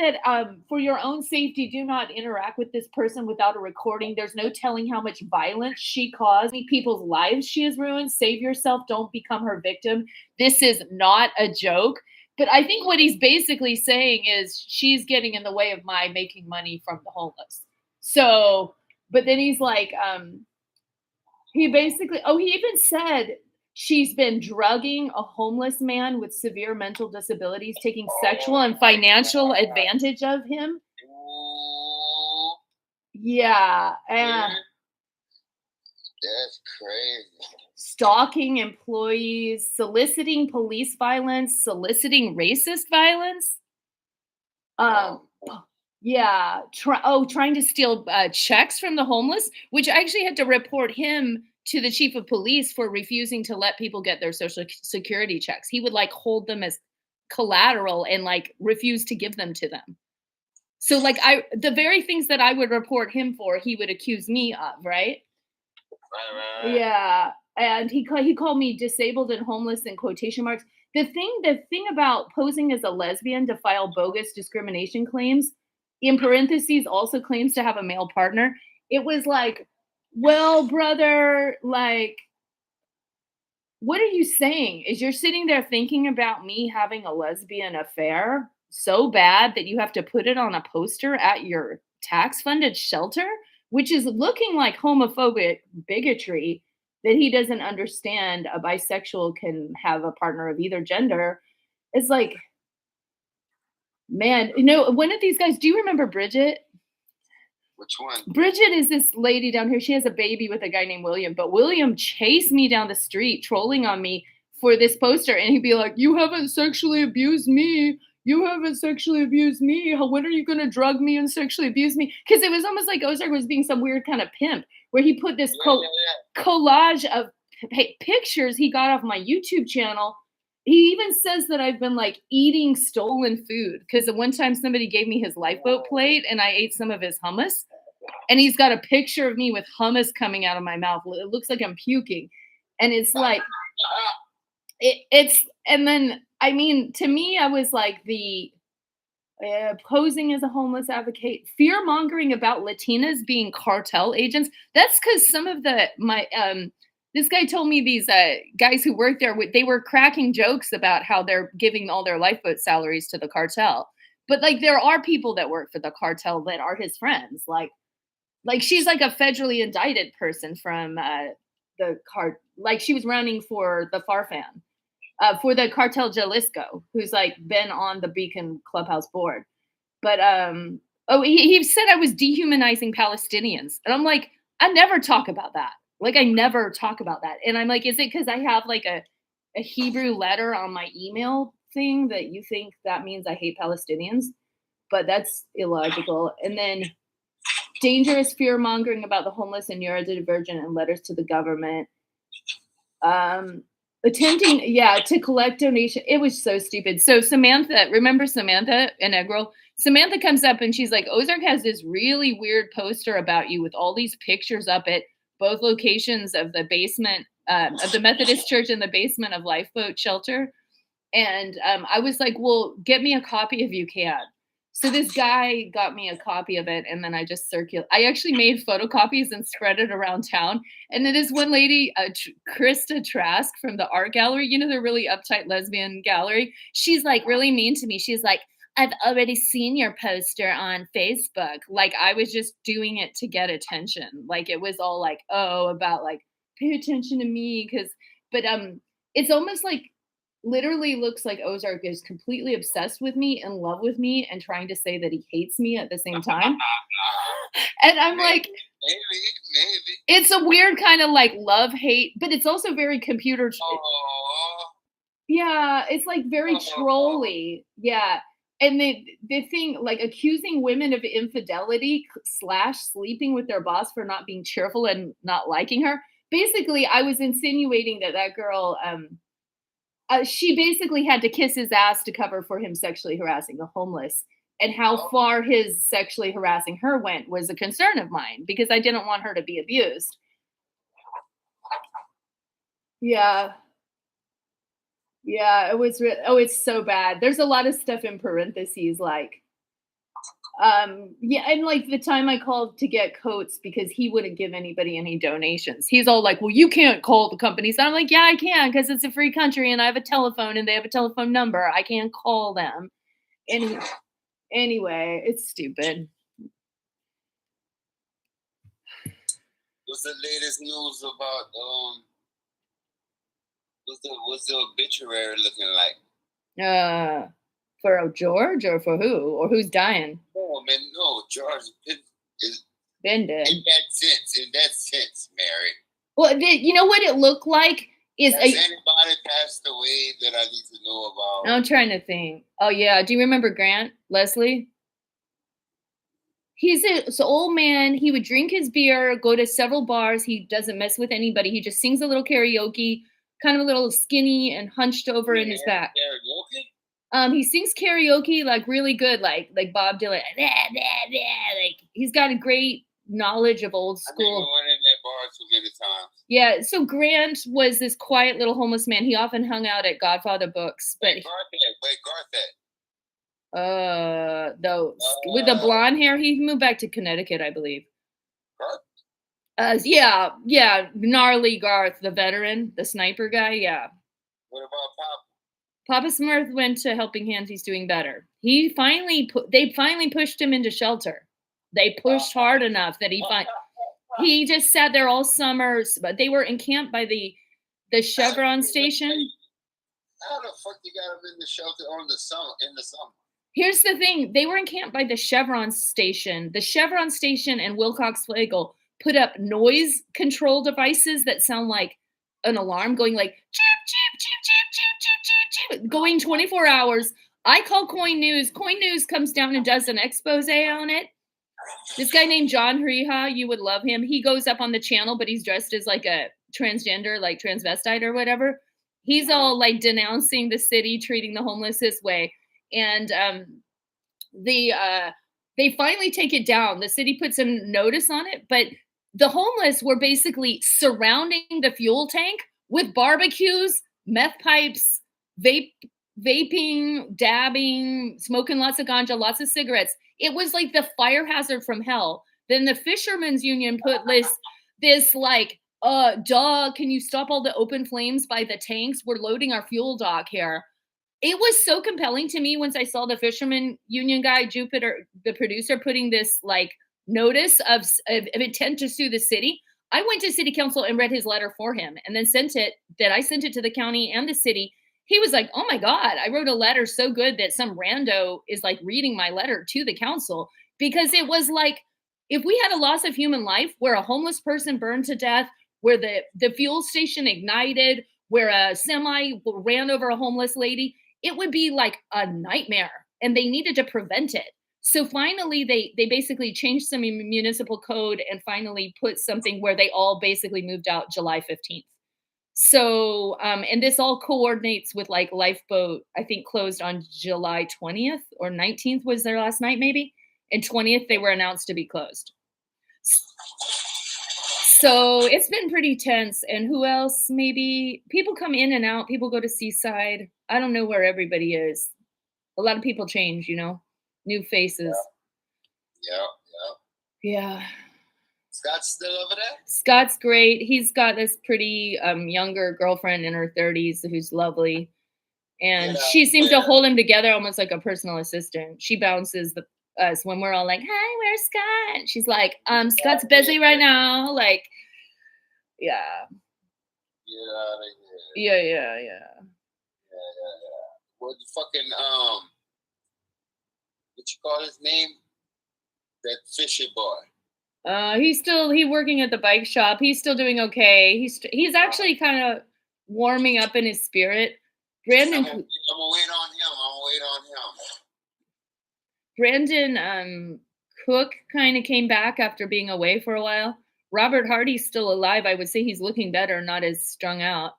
that for your own safety, do not interact with this person without a recording. There's no telling how much violence she caused, many people's lives she has ruined. Save yourself. Don't become her victim. This is not a joke. But I think what he's basically saying is she's getting in the way of my making money from the homeless. So, but then he's like, he basically, oh, he even said she's been drugging a homeless man with severe mental disabilities, taking sexual and financial advantage of him. Yeah. That's crazy. Stalking employees, soliciting police violence, soliciting racist violence. Yeah, trying to steal checks from the homeless, which I actually had to report him to the chief of police for refusing to let people get their social security checks. He would like hold them as collateral and like refuse to give them to them. So like the very things that I would report him for, he would accuse me of, right? Right. Yeah, and he called me disabled and homeless in quotation marks. The thing about posing as a lesbian to file bogus discrimination claims, in parentheses, also claims to have a male partner. It was like, well, brother, like, what are you saying? Is you're sitting there thinking about me having a lesbian affair so bad that you have to put it on a poster at your tax funded shelter, which is looking like homophobic bigotry that he doesn't understand a bisexual can have a partner of either gender. It's like, man, one of these guys, do you remember Bridget? Which one? Bridget is this lady down here. She has a baby with a guy named William, but William chased me down the street, trolling on me for this poster. And he'd be like, "You haven't sexually abused me. You haven't sexually abused me. When are you going to drug me and sexually abuse me?" Because it was almost like Ozark was being some weird kind of pimp where he put this collage of pictures he got off my YouTube channel. He even says that I've been like eating stolen food because the one time somebody gave me his lifeboat plate and I ate some of his hummus. And he's got a picture of me with hummus coming out of my mouth. It looks like I'm puking. And it's like, and then, I mean, to me, I was like the posing as a homeless advocate, fear mongering about Latinas being cartel agents. That's because some of this guy told me these guys who work there, they were cracking jokes about how they're giving all their lifeboat salaries to the cartel. But like, there are people that work for the cartel that are his friends. Like she's like a federally indicted person from like she was running for the Farfan, for the cartel Jalisco, who's like been on the Beacon Clubhouse board. But he said I was dehumanizing Palestinians. And I'm like, I never talk about that. Like, I never talk about that. And I'm like, is it because I have like a Hebrew letter on my email thing that you think that means I hate Palestinians? But that's illogical. And then dangerous fear mongering about the homeless and neurodivergent and letters to the government. Attempting, to collect donation. It was so stupid. So Samantha, remember Samantha and Eggroll? Samantha comes up and she's like, Ozark has this really weird poster about you with all these pictures up at both locations of the basement of the Methodist church and the basement of Lifeboat Shelter. And I was like, well, get me a copy if you can. So this guy got me a copy of it, and then I just I actually made photocopies and spread it around town. And then this one lady, Krista Trask from the art gallery, the really uptight lesbian gallery, she's like really mean to me. She's like, I've already seen your poster on Facebook. Like, I was just doing it to get attention. Like, it was all like, about like, pay attention to me. But it's almost like, literally looks like Ozark is completely obsessed with me, in love with me, and trying to say that he hates me at the same time. And I'm maybe. It's a weird kind of like love-hate, but it's also very computer. Yeah, it's like very trolly. Yeah. And the thing, like accusing women of infidelity / sleeping with their boss for not being cheerful and not liking her. Basically, I was insinuating that girl, she basically had to kiss his ass to cover for him sexually harassing the homeless. And how far his sexually harassing her went was a concern of mine because I didn't want her to be abused. Yeah. Yeah, it was it's so bad. There's a lot of stuff in parentheses like Yeah, and like the time I called to get coats because he wouldn't give anybody any donations. He's all like, "Well, you can't call the companies." I'm like, "Yeah, I can because it's a free country and I have a telephone and they have a telephone number. I can't call them." Any anyway, it's stupid. What's the latest news about what's the obituary looking like? For George or for who or who's dying? No, man, no. George is Ben dead. in that sense, Mary. Well, you know what it looked like is Has anybody passed away that I need to know about? I'm trying to think. Oh yeah, do you remember Grant Leslie? He's this old man. He would drink his beer, go to several bars. He doesn't mess with anybody. He just sings a little karaoke, kind of a little skinny and hunched over in his back. Karaoke? He sings karaoke like really good, like Bob Dylan. Like he's got a great knowledge of old school. I went in that bar too many times. Yeah, so Grant was this quiet little homeless man. He often hung out at Godfather Books, but with the blonde hair, he moved back to Connecticut, I believe. Yeah, gnarly Garth, the veteran, the sniper guy. Yeah. What about Papa? Papa Smurf went to Helping Hands. He's doing better. They finally pushed him into shelter. They pushed hard enough that he just sat there all summer. But they were encamped by the Chevron station. How the fuck you got him in the shelter in the summer? Here's the thing. They were encamped by the Chevron station. The Chevron station and Wilcox Flagel put up noise control devices that sound like an alarm going like cheep, cheep, cheep, cheep, cheep, cheep, cheep, cheep, going 24 hours. I call Coin News. Coin News comes down and does an expose on it. This guy named John Riha, you would love him. He goes up on the channel, but he's dressed as like a transgender, like transvestite or whatever. He's all like denouncing the city, treating the homeless this way. And they finally take it down. The city puts a notice on it, but the homeless were basically surrounding the fuel tank with barbecues, meth pipes, vaping, dabbing, smoking lots of ganja, lots of cigarettes. It was like the fire hazard from hell. Then the Fishermen's Union put this like, can you stop all the open flames by the tanks? We're loading our fuel dock here. It was so compelling to me once I saw the Fisherman Union guy, Jupiter, the producer, putting this like notice of intent to sue the city. I went to city council and read his letter for him and then I sent it to the county and the city. He was like, oh my God, I wrote a letter so good that some rando is like reading my letter to the council, because it was like, if we had a loss of human life where a homeless person burned to death, where the fuel station ignited, where a semi ran over a homeless lady, it would be like a nightmare, and they needed to prevent it. So finally, they basically changed some municipal code and finally put something where they all basically moved out July 15th. So, and this all coordinates with like Lifeboat, I think closed on July 20th or 19th was their last night maybe. And 20th, they were announced to be closed. So it's been pretty tense. And who else? Maybe people come in and out. People go to Seaside. I don't know where everybody is. A lot of people change, new faces. Yeah. Scott's still over there? Scott's great. He's got this pretty younger girlfriend in her 30s who's lovely. And she seems to hold him together almost like a personal assistant. She bounces us when we're all like, hi, where's Scott? And she's like, Scott's busy right now. Like, yeah. Yeah. What the fucking, what you call his name? That Fisher boy. He's working at the bike shop. He's still doing okay. He's actually kind of warming up in his spirit. Brandon, I'm gonna wait on him. Brandon Cook kind of came back after being away for a while. Robert Hardy's still alive. I would say he's looking better, not as strung out.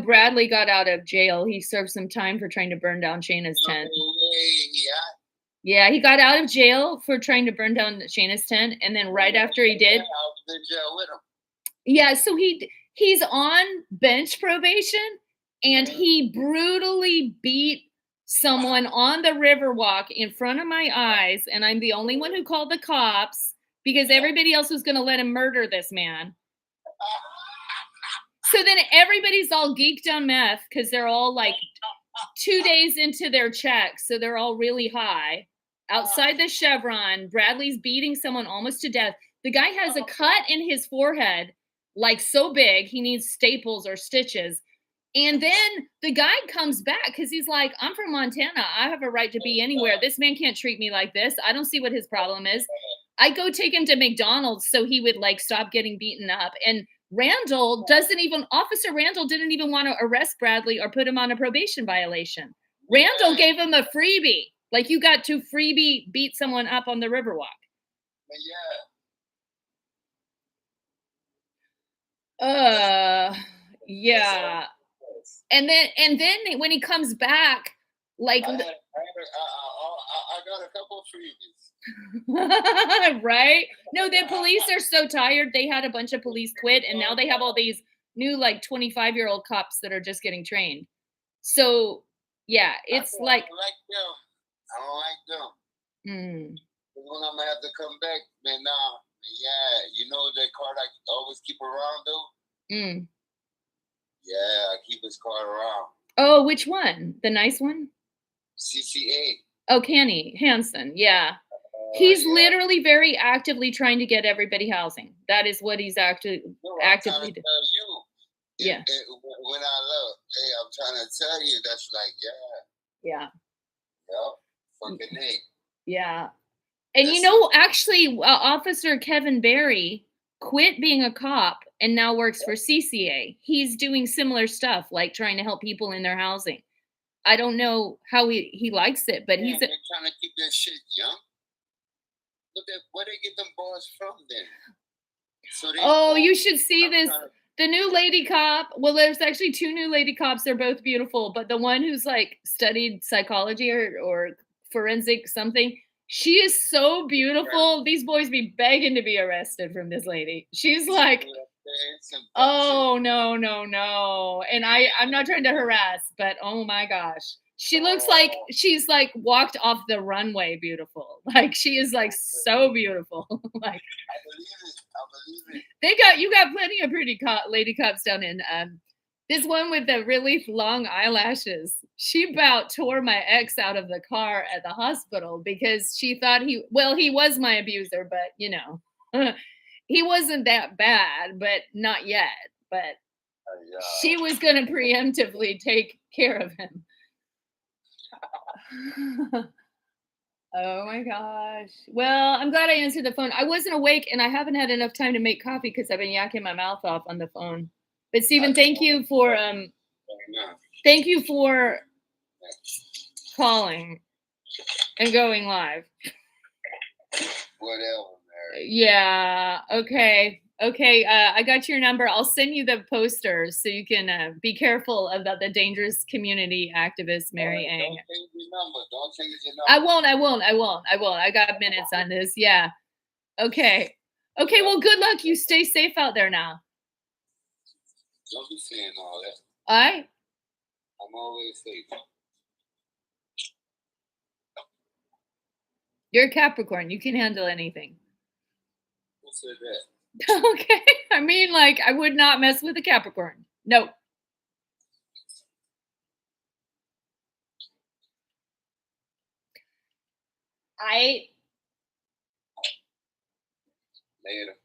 Bradley got out of jail. He served some time for trying to burn down Shayna's tent. Yeah, he got out of jail for trying to burn down Shayna's tent, and then right after he did, yeah, so he's on bench probation, and he brutally beat someone on the Riverwalk in front of my eyes, and I'm the only one who called the cops because everybody else was going to let him murder this man. So then everybody's all geeked on meth because they're all like 2 days into their checks, so they're all really high. Outside the Chevron, Bradley's beating someone almost to death. The guy has a cut in his forehead, like so big, he needs staples or stitches. And then the guy comes back because he's like, I'm from Montana. I have a right to be anywhere. This man can't treat me like this. I don't see what his problem is. I go take him to McDonald's so he would like stop getting beaten up. And Officer Randall didn't even want to arrest Bradley or put him on a probation violation. Randall gave him a freebie. Like, you got to freebie beat someone up on the Riverwalk. Yeah. And then when he comes back, like I got a couple of freebies. right? No, the police are so tired. They had a bunch of police quit, and now they have all these new like 25-year-old cops that are just getting trained. So yeah, it's like I don't like them. Mm. When I'm gonna have to come back, man. Nah, yeah, you know that card I always keep around though. Mm. Yeah, I keep his card around. Oh, which one? The nice one? CCA. Oh, Kenny Hansen. Yeah. He's literally very actively trying to get everybody housing. That is what he's actively doing. Yeah. When I love, hey, I'm trying to tell you, that's like, yeah. Fucking name. Yeah. And that's actually, Officer Kevin Barry quit being a cop and now works for CCA. He's doing similar stuff, like trying to help people in their housing. I don't know how he likes it, but he's trying to keep that shit young. Where they get them boys from then? So you should see this. The new lady cop. Well, there's actually 2 new lady cops. They're both beautiful, but the one who's like studied psychology or forensic something, she is so beautiful. These boys be begging to be arrested from this lady. She's like, oh no. And I'm not trying to harass, but oh my gosh. She looks like she's like walked off the runway beautiful. Like, she is like so beautiful. Like, I believe it. You got plenty of pretty lady cops down in this one with the really long eyelashes. She about tore my ex out of the car at the hospital because she thought he was my abuser, but he wasn't that bad, but not yet. But she was going to preemptively take care of him. Oh my gosh. Well, I'm glad I answered the phone. I wasn't awake and I haven't had enough time to make coffee because I've been yakking my mouth off on the phone. But Stephen, thank you for calling and going live. Whatever, Mary. Yeah. Okay. I got your number. I'll send you the posters so you can be careful about the dangerous community activist Mary Ang. Don't change your number. Don't change your number. I won't. I got minutes on this. Yeah. Okay. Well, good luck. You stay safe out there now. Don't be saying all that. I'm always safe. You're a Capricorn. You can handle anything. Who said that? Okay. I mean, like, I would not mess with a Capricorn. No. Later.